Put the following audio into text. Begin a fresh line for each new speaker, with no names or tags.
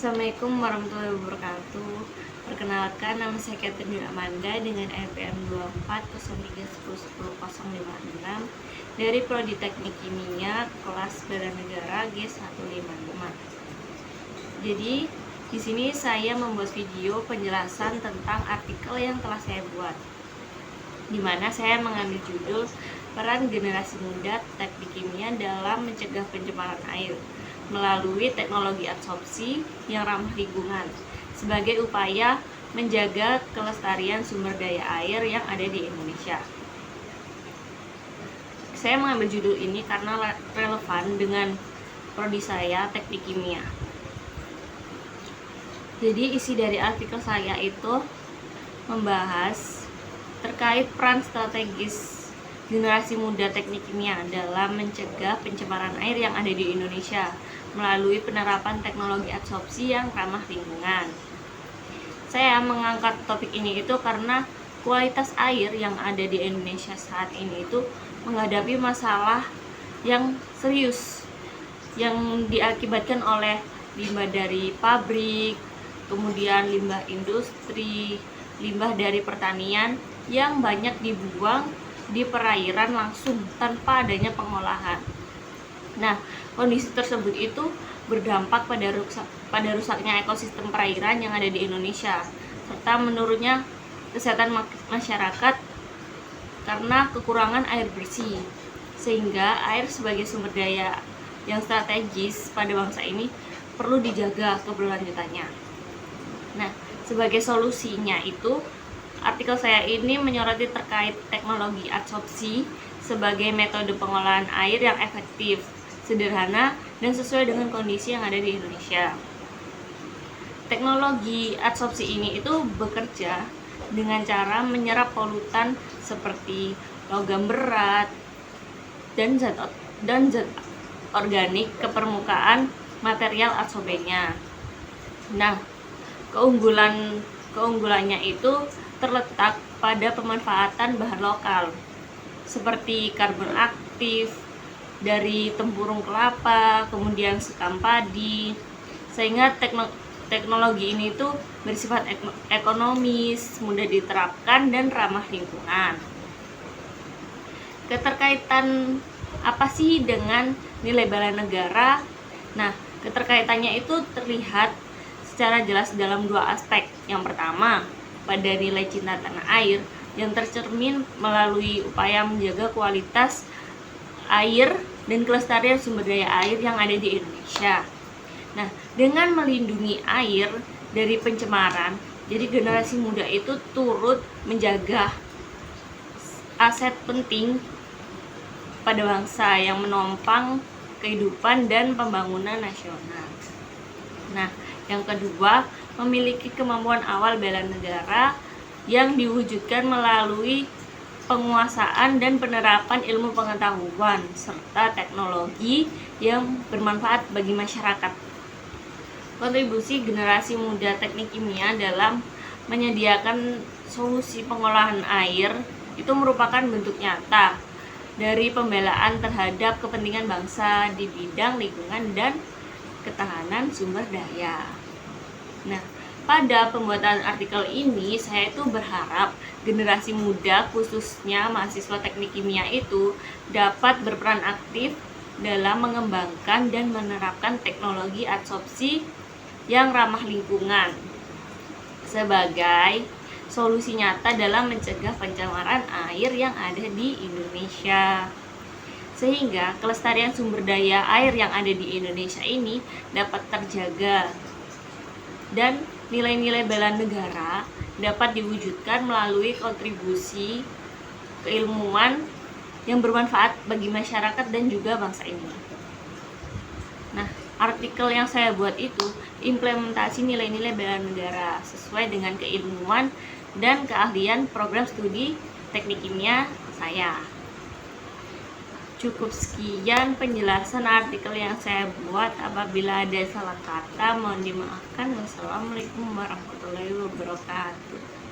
Assalamualaikum warahmatullahi wabarakatuh. Perkenalkan, nama saya Catherine Amanda dengan NPM 2403110056 dari Prodi Teknik Kimia kelas Bela Negara G155. Jadi di sini saya membuat video penjelasan tentang artikel yang telah saya buat, di mana saya mengambil judul peran generasi muda teknik kimia dalam mencegah pencemaran air melalui teknologi adsorpsi yang ramah lingkungan sebagai upaya menjaga kelestarian sumber daya air yang ada di Indonesia. Saya mengambil judul ini karena relevan dengan prodi saya, teknik kimia. Jadi isi dari artikel saya itu membahas terkait peran strategis generasi muda teknik kimia dalam mencegah pencemaran air yang ada di Indonesia melalui penerapan teknologi adsorpsi yang ramah lingkungan. Saya mengangkat topik ini itu karena kualitas air yang ada di Indonesia saat ini itu menghadapi masalah yang serius yang diakibatkan oleh limbah dari pabrik, kemudian limbah industri, limbah dari pertanian yang banyak dibuang di perairan langsung tanpa adanya pengolahan. Nah, kondisi tersebut itu berdampak pada rusaknya ekosistem perairan yang ada di Indonesia, serta menurunnya kesehatan masyarakat karena kekurangan air bersih, sehingga air sebagai sumber daya yang strategis pada bangsa ini perlu dijaga keberlanjutannya. Nah, sebagai solusinya itu, artikel saya ini menyoroti terkait teknologi adsorpsi sebagai metode pengolahan air yang efektif, sederhana, dan sesuai dengan kondisi yang ada di Indonesia. Teknologi adsorpsi ini itu bekerja dengan cara menyerap polutan seperti logam berat dan zat organik ke permukaan material adsorbennya. Nah, keunggulannya itu terletak pada pemanfaatan bahan lokal seperti karbon aktif dari tempurung kelapa, kemudian sekam padi, sehingga teknologi ini tuh bersifat ekonomis, mudah diterapkan, dan ramah lingkungan. Keterkaitan apa sih dengan nilai bala negara? Nah, keterkaitannya itu terlihat secara jelas dalam dua aspek. Yang pertama, pada nilai cinta tanah air yang tercermin melalui upaya menjaga kualitas air dan kelestarian sumber daya air yang ada di Indonesia. Nah, dengan melindungi air dari pencemaran, jadi generasi muda itu turut menjaga aset penting pada bangsa yang menopang kehidupan dan pembangunan nasional. Nah, yang kedua, memiliki kemampuan awal bela negara yang diwujudkan melalui penguasaan dan penerapan ilmu pengetahuan serta teknologi yang bermanfaat bagi masyarakat. Kontribusi generasi muda teknik kimia dalam menyediakan solusi pengolahan air itu merupakan bentuk nyata dari pembelaan terhadap kepentingan bangsa di bidang lingkungan dan ketahanan sumber daya. Nah, pada pembuatan artikel ini saya itu berharap generasi muda khususnya mahasiswa teknik kimia itu dapat berperan aktif dalam mengembangkan dan menerapkan teknologi adsorpsi yang ramah lingkungan sebagai solusi nyata dalam mencegah pencemaran air yang ada di Indonesia, sehingga kelestarian sumber daya air yang ada di Indonesia ini dapat terjaga dan nilai-nilai bela negara dapat diwujudkan melalui kontribusi keilmuan yang bermanfaat bagi masyarakat dan juga bangsa ini. Nah, artikel yang saya buat itu implementasi nilai-nilai bela negara sesuai dengan keilmuan dan keahlian program studi teknik kimia saya. Cukup sekian penjelasan artikel yang saya buat. Apabila ada salah kata mohon dimaafkan. Wassalamualaikum warahmatullahi wabarakatuh.